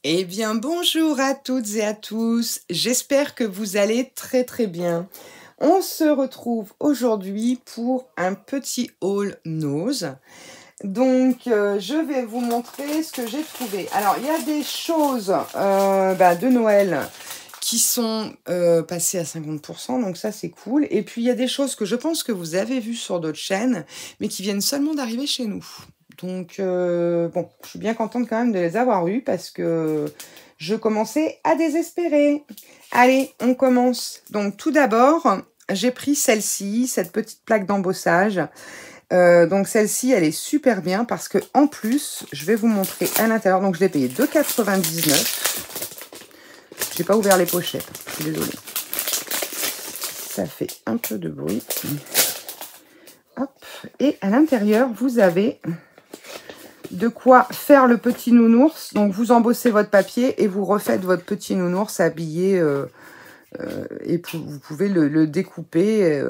Eh bien, bonjour à toutes et à tous. J'espère que vous allez très très bien. On se retrouve aujourd'hui pour un petit haul nose. Donc, je vais vous montrer ce que j'ai trouvé. Alors, il y a des choses de Noël qui sont passées à 50%, donc ça, c'est cool. Et puis, il y a des choses que je pense que vous avez vues sur d'autres chaînes, mais qui viennent seulement d'arriver chez nous. Donc, bon, je suis bien contente quand même de les avoir eues parce que je commençais à désespérer. Allez, on commence. Donc, tout d'abord, j'ai pris celle-ci, cette petite plaque d'embossage. Donc, celle-ci, elle est super bien parce que en plus, je vais vous montrer à l'intérieur. Donc, je l'ai payé 2,99 €. Je n'ai pas ouvert les pochettes. Je suis désolée. Ça fait un peu de bruit. Hop. Et à l'intérieur, vous avez de quoi faire le petit nounours. Donc, vous embossez votre papier et vous refaites votre petit nounours habillé. Et vous pouvez le découper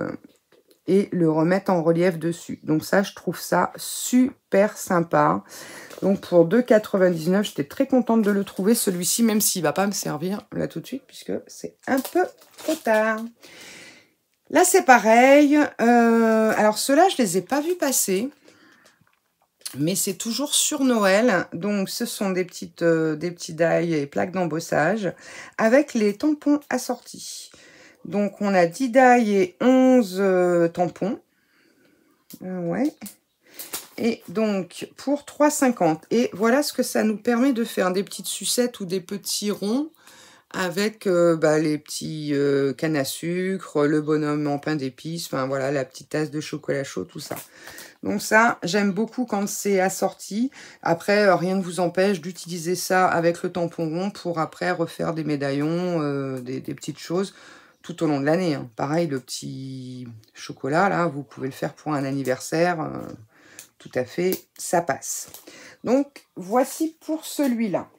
et le remettre en relief dessus. Donc, ça, je trouve ça super sympa. Donc, pour 2,99 €, j'étais très contente de le trouver. Celui-ci, même s'il ne va pas me servir là tout de suite, puisque c'est un peu trop tard. Là, c'est pareil. Alors, ceux-là, je ne les ai pas vus passer. Mais c'est toujours sur Noël. Donc, ce sont des petits die et plaques d'embossage avec les tampons assortis. Donc, on a 10 die et 11 tampons. Ouais. Et donc, pour 3,50 €. Et voilà ce que ça nous permet de faire, des petites sucettes ou des petits ronds avec les petits cannes à sucre, le bonhomme en pain d'épices, enfin voilà, la petite tasse de chocolat chaud, tout ça. Donc ça, j'aime beaucoup quand c'est assorti. Après, rien ne vous empêche d'utiliser ça avec le tampon rond pour après refaire des médaillons, des petites choses tout au long de l'année. Hein. Pareil, le petit chocolat, là, vous pouvez le faire pour un anniversaire. Tout à fait, ça passe. Donc, voici pour celui-là.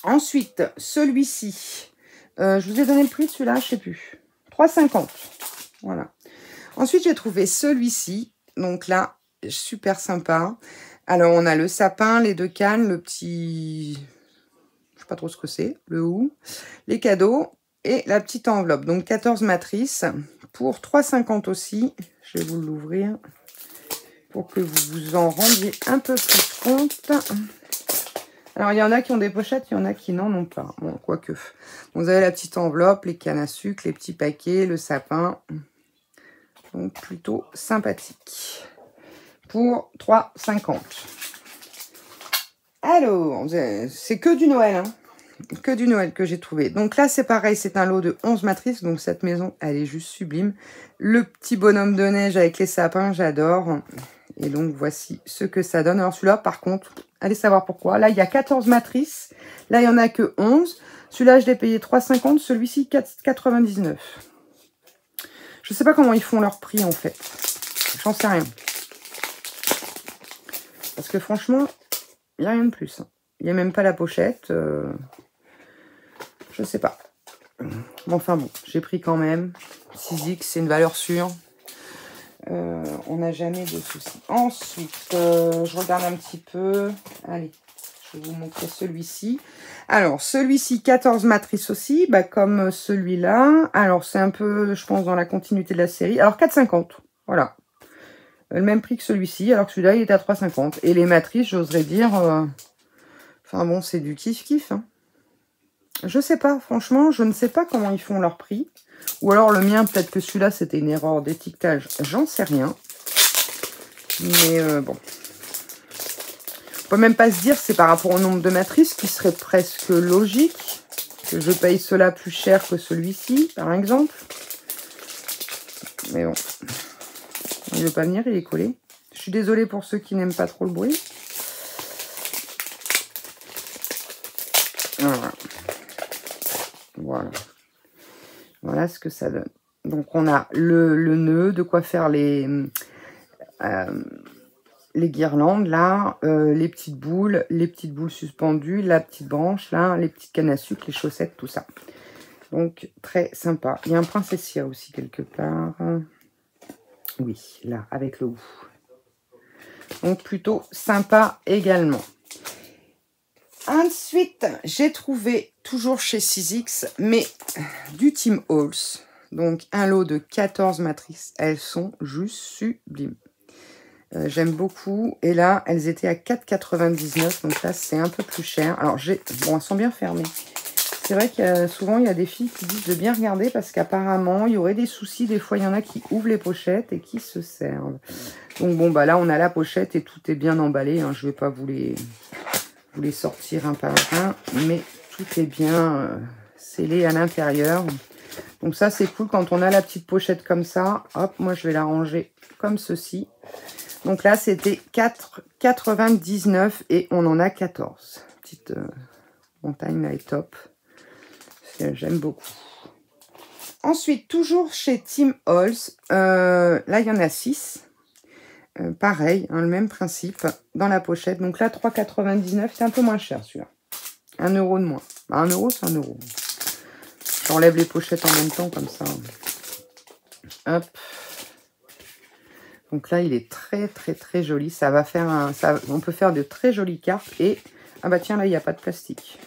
Ensuite, celui-ci. Je vous ai donné le prix de celui-là, je ne sais plus. 3,50 €. Voilà. Ensuite, j'ai trouvé celui-ci. Donc là, super sympa. Alors, on a le sapin, les 2 cannes, le petit... Je ne sais pas trop ce que c'est. Le hou. Les cadeaux et la petite enveloppe. Donc, 14 matrices pour 3,50 € aussi. Je vais vous l'ouvrir pour que vous vous en rendiez un peu plus compte. Alors, il y en a qui ont des pochettes, il y en a qui n'en ont pas. Bon, quoique. Vous avez la petite enveloppe, les cannes à sucre, les petits paquets, le sapin. Donc, plutôt sympathique. Pour 3,50 €. Alors, c'est que du Noël, hein. Que du Noël que j'ai trouvé. Donc là, c'est pareil, c'est un lot de 11 matrices. Donc, cette maison, elle est juste sublime. Le petit bonhomme de neige avec les sapins, j'adore. Et donc, voici ce que ça donne. Alors, celui-là, par contre, allez savoir pourquoi. Là, il y a 14 matrices. Là, il n'y en a que 11. Celui-là, je l'ai payé 3,50 €. Celui-ci, 4,99 €. Je ne sais pas comment ils font leur prix, en fait. J'en sais rien. Parce que franchement, il n'y a rien de plus. Il n'y a même pas la pochette. Je ne sais pas. Bon, enfin bon, j'ai pris quand même. 6X, c'est une valeur sûre. On n'a jamais de soucis. Ensuite, je regarde un petit peu. Allez, je vais vous montrer celui-ci. Alors, celui-ci, 14 matrices aussi, comme celui-là. Alors, c'est un peu, je pense, dans la continuité de la série. Alors, 4,50 €. Voilà. Le même prix que celui-ci, alors que celui-là, il est à 3,50 €. Et les matrices, j'oserais dire... Enfin bon, c'est du kiff-kiff. Hein. Je sais pas, franchement, je ne sais pas comment ils font leur prix. Ou alors le mien, peut-être que celui-là, c'était une erreur d'étiquetage. J'en sais rien. Mais bon. On peut même pas se dire que c'est par rapport au nombre de matrices qui serait presque logique. Que je paye cela plus cher que celui-ci, par exemple. Mais bon. Il ne veut pas venir, il est collé. Je suis désolée pour ceux qui n'aiment pas trop le bruit. Voilà. Voilà. Voilà ce que ça donne. Donc, on a le nœud, de quoi faire les guirlandes, là, les petites boules suspendues, la petite branche, là, les petites cannes à sucre, les chaussettes, tout ça. Donc, très sympa. Il y a un princessia aussi quelque part. Oui, là, avec le goût. Donc, plutôt sympa également. Ensuite, j'ai trouvé, toujours chez Sizzix, mais du Tim Holtz. Donc, un lot de 14 matrices. Elles sont juste sublimes. J'aime beaucoup. Et là, elles étaient à 4,99. Donc là, c'est un peu plus cher. Alors, bon, elles sont bien fermées. C'est vrai que souvent, il y a des filles qui disent de bien regarder parce qu'apparemment, il y aurait des soucis. Des fois, il y en a qui ouvrent les pochettes et qui se servent. Donc, bon, bah là, on a la pochette et tout est bien emballé. Hein. Je ne vais pas vous les sortir un par un, mais tout est bien scellé à l'intérieur. Donc ça, c'est cool quand on a la petite pochette comme ça. Hop, moi, je vais la ranger comme ceci. Donc là, c'était 4,99 et on en a 14. Petite montagne, là, est top. J'aime beaucoup. Ensuite, toujours chez Tim Holtz, là, il y en a 6. Pareil, hein, le même principe dans la pochette. Donc là, 3,99, c'est un peu moins cher celui-là. 1 euro de moins. Bah, 1 euro, c'est 1 euro. J'enlève les pochettes en même temps, comme ça. Hop. Donc là, il est très, très, très joli. Ça va faire on peut faire de très jolies cartes. Et, ah bah tiens, là, il n'y a pas de plastique.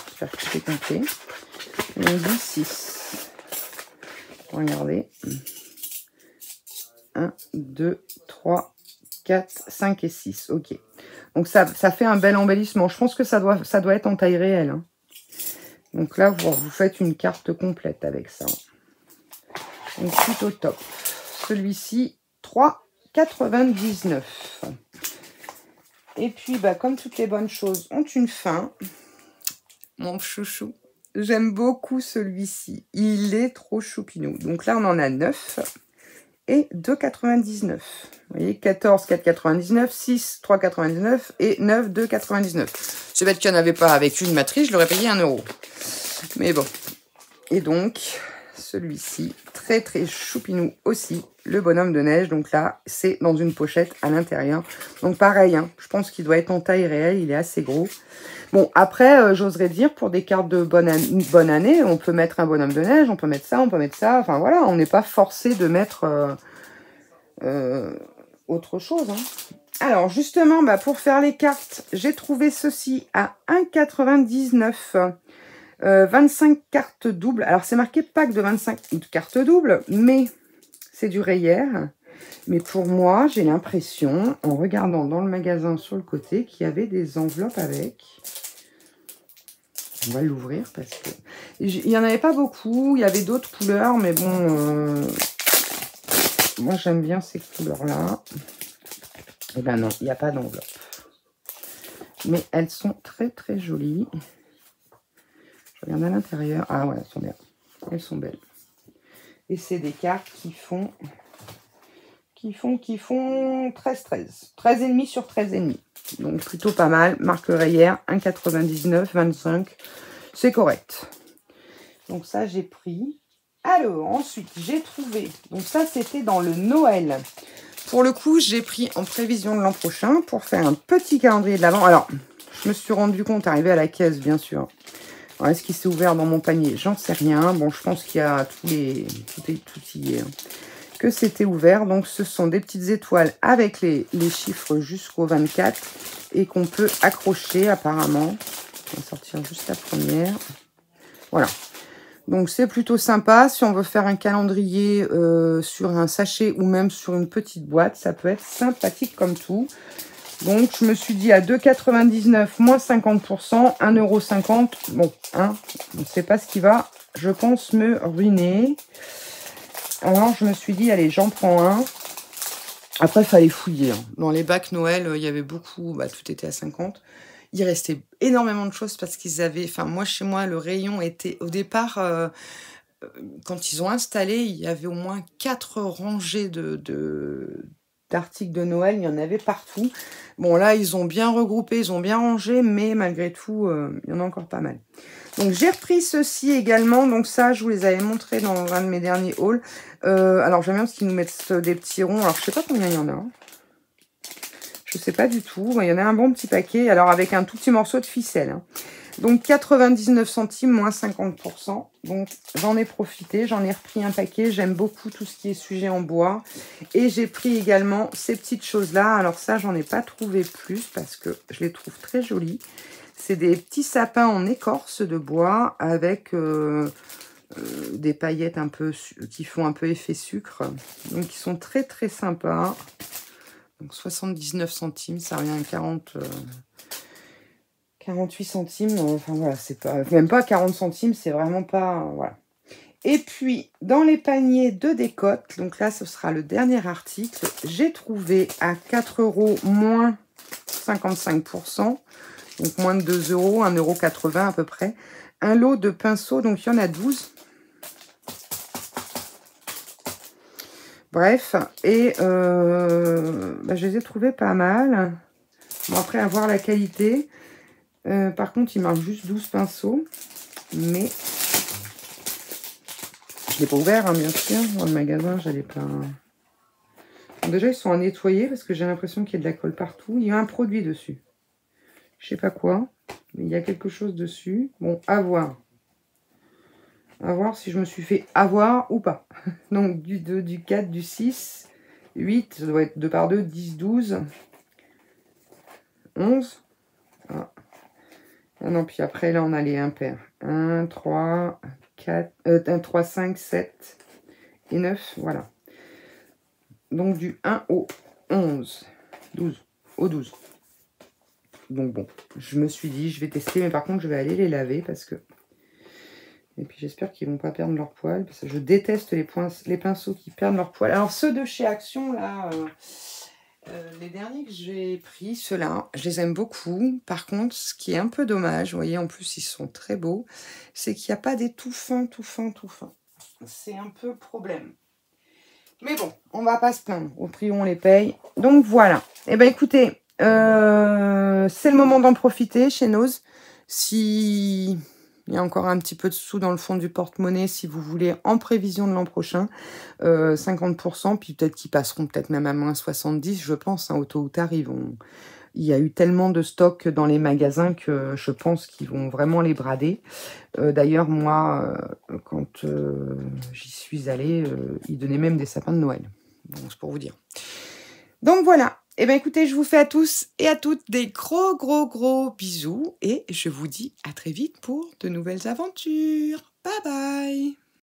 J'espère que c'est compté. Et on dit 6. Regardez. 1, 2, 3, 4, 5 et 6. Ok. Donc ça fait un bel embellissement. Je pense que ça doit être en taille réelle. Hein. Donc là, vous faites une carte complète avec ça. Donc plutôt top. Celui-ci, 3,99. Et puis, bah, comme toutes les bonnes choses ont une fin, mon chouchou, j'aime beaucoup celui-ci. Il est trop choupinou. Donc là, on en a 9 et 2,99. Vous voyez, 14, 4,99, 6, 3,99 et 9, 2,99. C'est bête qu'il n'y en avait pas avec une matrice, je l'aurais payé 1 euro. Mais bon. Et donc, celui-ci, très très choupinou aussi, le bonhomme de neige. Donc là, c'est dans une pochette à l'intérieur. Donc pareil, hein, je pense qu'il doit être en taille réelle, il est assez gros. Bon, après, j'oserais dire, pour des cartes de bonne année, on peut mettre un bonhomme de neige, on peut mettre ça, on peut mettre ça. Enfin voilà, on n'est pas forcé de mettre autre chose. Hein. Alors justement, bah, pour faire les cartes, j'ai trouvé ceci à 1,99 €. 25 cartes doubles. Alors, c'est marqué pack de 25 cartes doubles, mais c'est du rayère. Mais pour moi, j'ai l'impression, en regardant dans le magasin sur le côté, qu'il y avait des enveloppes avec. On va l'ouvrir parce que... Il n'y en avait pas beaucoup. Il y avait d'autres couleurs, mais bon... Moi, j'aime bien ces couleurs-là. Eh ben non, il n'y a pas d'enveloppe. Mais elles sont très, très jolies. Regarde à l'intérieur. Ah ouais, elles sont bien. Elles sont belles. Et c'est des cartes qui font 13,13. 13,5 sur 13,5. Donc plutôt pas mal. Marque rayère, 1,99, 25. C'est correct. Donc ça, j'ai pris. Alors, ensuite, j'ai trouvé. Donc ça, c'était dans le Noël. Pour le coup, j'ai pris en prévision de l'an prochain pour faire un petit calendrier de l'Avent. Alors, je me suis rendu compte, arrivé à la caisse, bien sûr. Est-ce qu'il s'est ouvert dans mon panier? J'en sais rien. Bon, je pense qu'il y a tout y est, hein, que c'était ouvert. Donc, ce sont des petites étoiles avec les chiffres jusqu'au 24 et qu'on peut accrocher apparemment. On va sortir juste la première. Voilà. Donc, c'est plutôt sympa. Si on veut faire un calendrier sur un sachet ou même sur une petite boîte, ça peut être sympathique comme tout. Donc, je me suis dit à 2,99 moins 50%, 1,50 €. Bon, hein, on ne sait pas ce qui va, je pense, me ruiner. Alors, je me suis dit, allez, j'en prends un. Après, il fallait fouiller. Hein. Dans les bacs Noël, il y avait beaucoup, bah, tout était à 50. Il restait énormément de choses parce qu'ils avaient... Enfin, moi, chez moi, le rayon était... Au départ, quand ils ont installé, il y avait au moins 4 rangées d'articles de Noël, il y en avait partout. Bon, là, ils ont bien regroupé, ils ont bien rangé, mais malgré tout, il y en a encore pas mal. Donc, j'ai repris ceci également. Donc, ça, je vous les avais montrés dans un de mes derniers hauls. Alors, j'aime bien parce qu'ils nous mettent des petits ronds. Alors, je sais pas combien il y en a. Je sais pas du tout. Il y en a un bon petit paquet. Alors, avec un tout petit morceau de ficelle. Hein. Donc, 99 centimes moins 50%. Donc, j'en ai profité, j'en ai repris un paquet. J'aime beaucoup tout ce qui est sujet en bois. Et j'ai pris également ces petites choses-là. Alors ça, j'en ai pas trouvé plus parce que je les trouve très jolies. C'est des petits sapins en écorce de bois avec des paillettes un peu qui font un peu effet sucre. Donc, ils sont très, très sympas. Donc, 79 centimes, ça revient à 48 centimes, enfin voilà, c'est pas, même pas 40 centimes, c'est vraiment pas, voilà. Et puis, dans les paniers de décote, donc là, ce sera le dernier article, j'ai trouvé à 4 € moins 55%, donc moins de 2 €, 1,80 € à peu près, un lot de pinceaux, donc il y en a 12. Bref, et je les ai trouvés pas mal. Bon, après, à voir la qualité. Par contre, il marque juste 12 pinceaux. Mais je ne l'ai pas ouvert, hein, bien sûr. Dans le magasin, j'allais pas... Bon, déjà, ils sont à nettoyer parce que j'ai l'impression qu'il y a de la colle partout. Il y a un produit dessus. Je sais pas quoi. Mais il y a quelque chose dessus. Bon, à voir. À voir si je me suis fait avoir ou pas. Donc, du 2, du 4, du 6, 8. Ça doit être 2 par 2, 10, 12, 11. Ah. Ah non, puis après, là, on a les impairs. 1, 3, 4, 1, 3, 5, 7 et 9, voilà. Donc, du 1 au 11, 12, au 12. Donc, bon, je me suis dit, je vais tester, mais par contre, je vais aller les laver parce que... Et puis, j'espère qu'ils vont pas perdre leur poil, parce que je déteste les pinceaux qui perdent leur poil. Alors, ceux de chez Action, là... les derniers que j'ai pris, ceux-là, je les aime beaucoup. Par contre, ce qui est un peu dommage, vous voyez, en plus, ils sont très beaux, c'est qu'il n'y a pas des tout fins, tout fins, tout fins. C'est un peu problème. Mais bon, on va pas se plaindre. Au prix où on les paye. Donc, voilà. Eh bien, écoutez, c'est le moment d'en profiter chez Nose. Si... Il y a encore un petit peu de sous dans le fond du porte-monnaie si vous voulez en prévision de l'an prochain. 50%, puis peut-être qu'ils passeront peut-être même à moins 70, je pense, hein, au tôt ou tard. Il y a eu tellement de stocks dans les magasins que je pense qu'ils vont vraiment les brader. D'ailleurs, moi, quand j'y suis allée, ils donnaient même des sapins de Noël. Bon, c'est pour vous dire. Donc voilà. Eh bien, écoutez, je vous fais à tous et à toutes des gros, gros, gros bisous. Et je vous dis à très vite pour de nouvelles aventures. Bye bye!